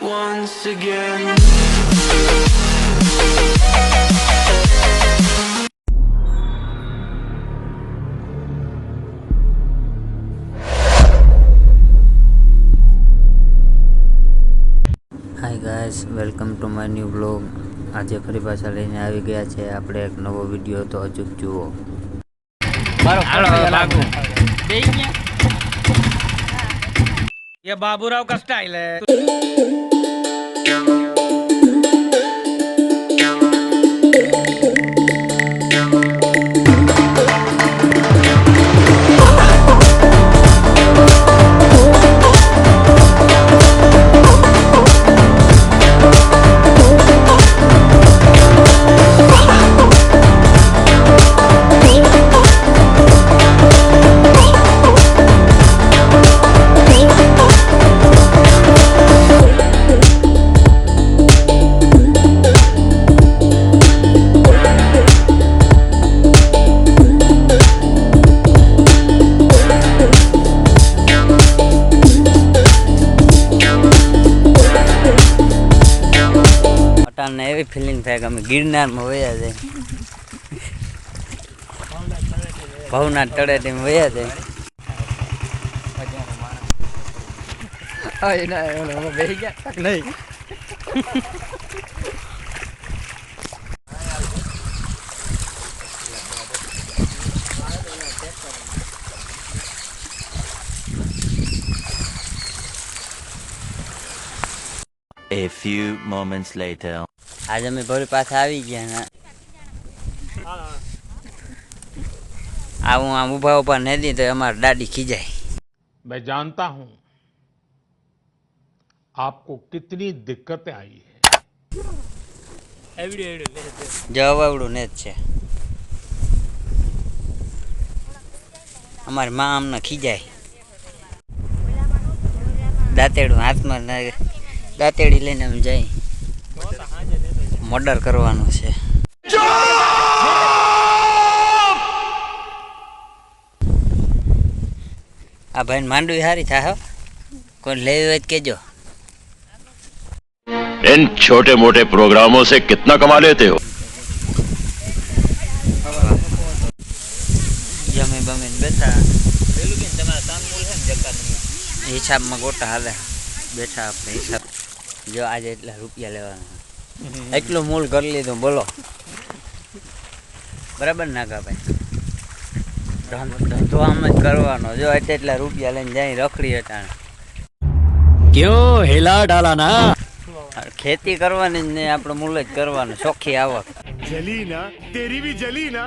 once again. Hi guys, welcome to my new blog. આજે ફરી પાછા લઈને આવી ગયા છે આપણે એક નવો વિડીયો, તો અચૂક જુઓ। ये बाबूराव का स्टाइल है। ને એવી ફિલિંગ થાય કે અમે ગિરનારમાં વયા જાય, ભવના તળેટીમાં વયા જાય। A few moments later. आज અમે ભરી પાછા આવી ગયા ને આવું આમ ઊભા ઊભા નથી તો અમારે દાદી ખીજાય। मैं जानता हूं आपको कितनी दिक्कतें आई है। જવાવડું ને જ છે અમારી માં અમને ખીજાય। દાંતેડું હાથમાં દાંતેડી લઈને અમે જાય, મર્ડર કરવાનું છે। આ ભાઈ માંડવી હારી થાય, કોઈ લેવી હોય તો કેજો। इन छोटे मोटे प्रोग्रामों से कितना कमा लेते हो? જમી બમીને બેઠા, હિસાબમાં ગોટા હાલે બેઠા આપણે હિસાબ। જો આજે એટલા રૂપિયા લેવાના, એટલું મૂળ કરી લીધું, બોલો બરાબર નાગા ભાઈ? ધંધો આમ જ કરવાનો, જો એટલા રૂપિયા લઈને જાય રખડી હતા। क्यों हिला डाला ना? ખેતી કરવાની જ નહીં, આપણે મૂળ જ કરવાનું, ચોખ્ખી આવક। जली ना तेरी भी जली ना।